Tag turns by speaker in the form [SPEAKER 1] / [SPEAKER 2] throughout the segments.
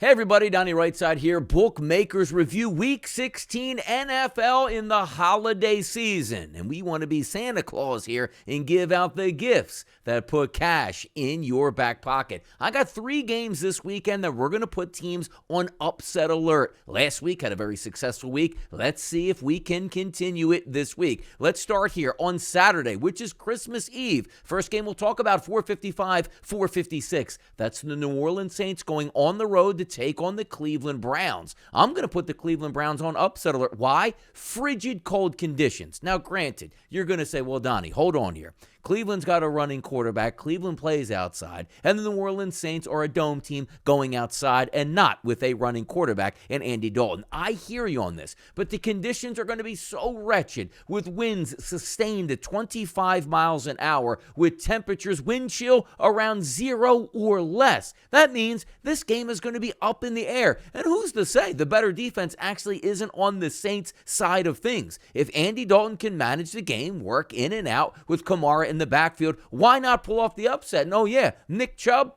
[SPEAKER 1] Hey everybody, Donnie RightSide here. Bookmakers review Week 16 NFL in the holiday season. And we want to be Santa Claus here and give out the gifts that put cash in your back pocket. I got 3 games this weekend that we're going to put teams on upset alert. Last week had a very successful week. Let's see if we can continue it this week. Let's start here on Saturday, which is Christmas Eve. First game we'll talk about, 4:55, 4:56. That's the New Orleans Saints going on the road to take on the Cleveland Browns. I'm going to put the Cleveland Browns on upset alert. Why? Frigid cold conditions. Now, granted, you're going to say, well, Donnie, hold on here. Cleveland's got a running quarterback. Cleveland plays outside. And the New Orleans Saints are a dome team going outside and not with a running quarterback and Andy Dalton. I hear you on this, but the conditions are going to be so wretched with winds sustained at 25 miles an hour with temperatures, wind chill around 0 or less. That means this game is going to be up in the air. And who's to say the better defense actually isn't on the Saints' side of things? If Andy Dalton can manage the game, work in and out with Kamara in the backfield, why not pull off the upset? And oh yeah, Nick Chubb,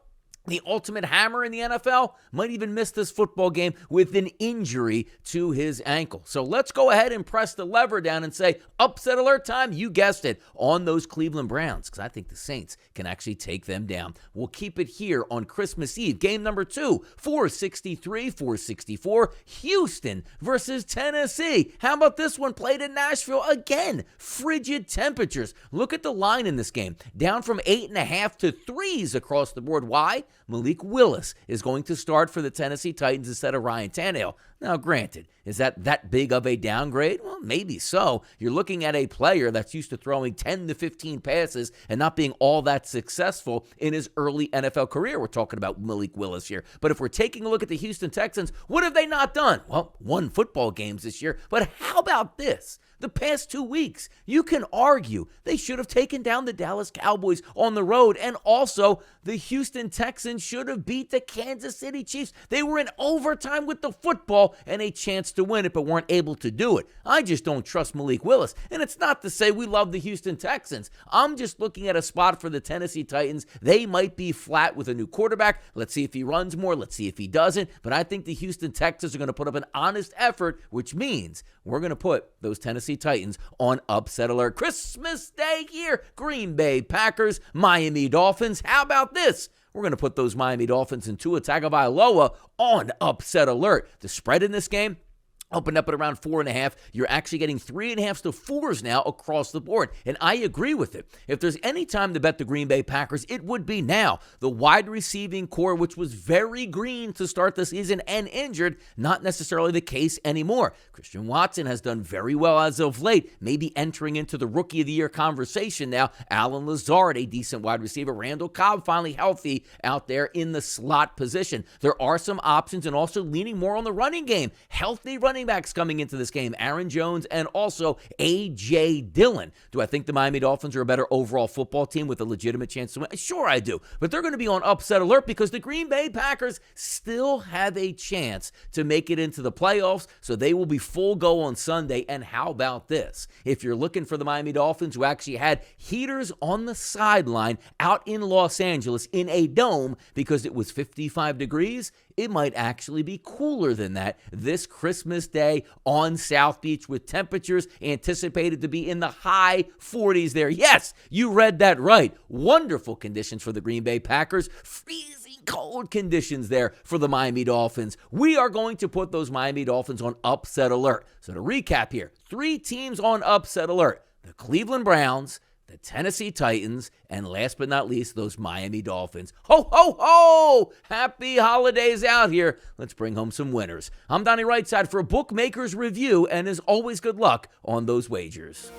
[SPEAKER 1] the ultimate hammer in the NFL, might even miss this football game with an injury to his ankle. So let's go ahead and press the lever down and say upset alert time, you guessed it, on those Cleveland Browns, because I think the Saints can actually take them down. We'll keep it here on Christmas Eve. Game number 2, 463, 464, Houston versus Tennessee. How about this one played in Nashville? Again, frigid temperatures. Look at the line in this game. Down from 8.5 to 3s across the board. Why? Malik Willis is going to start for the Tennessee Titans instead of Ryan Tannehill. Now, granted, is that big of a downgrade? Well, maybe so. You're looking at a player that's used to throwing 10 to 15 passes and not being all that successful in his early NFL career. We're talking about Malik Willis here. But if we're taking a look at the Houston Texans, what have they not done? Well, won football games this year. But how about this? The past 2 weeks, you can argue they should have taken down the Dallas Cowboys on the road, and also the Houston Texans should have beat the Kansas City Chiefs. They were in overtime with the football and a chance to win it, but weren't able to do it. I just don't trust Malik Willis, and it's not to say we love the Houston Texans. I'm just looking at a spot for the Tennessee Titans. They might be flat with a new quarterback. Let's see if he runs more. Let's see if he doesn't, but I think the Houston Texans are going to put up an honest effort, which means we're going to put those Tennessee Titans on upset alert. Christmas Day here, Green Bay Packers, Miami Dolphins. How about this? We're going to put those Miami Dolphins and Tua Tagovailoa on upset alert. The spread in this game opened up at around 4.5. You're actually getting 3.5s to 4s now across the board. And I agree with it. If there's any time to bet the Green Bay Packers, it would be now. The wide receiving core, which was very green to start the season and injured, not necessarily the case anymore. Christian Watson has done very well as of late, maybe entering into the Rookie of the Year conversation now. Allen Lazard, a decent wide receiver. Randall Cobb finally healthy out there in the slot position. There are some options and also leaning more on the running game. Healthy running backs coming into this game, Aaron Jones and also A.J. Dillon. Do I think the Miami Dolphins are a better overall football team with a legitimate chance to win? Sure I do, but they're going to be on upset alert because the Green Bay Packers still have a chance to make it into the playoffs, so they will be full go on Sunday. And how about this? If you're looking for the Miami Dolphins, who actually had heaters on the sideline out in Los Angeles in a dome because it was 55 degrees, it might actually be cooler than that this Christmas Day on South Beach with temperatures anticipated to be in the high 40s there. Yes, you read that right. Wonderful conditions for the Green Bay Packers. Freezing cold conditions there for the Miami Dolphins. We are going to put those Miami Dolphins on upset alert. So to recap here, 3 teams on upset alert. The Cleveland Browns, the Tennessee Titans, and last but not least, those Miami Dolphins. Ho, ho, ho! Happy holidays out here. Let's bring home some winners. I'm Donnie RightSide for a Bookmakers Review, and as always, good luck on those wagers.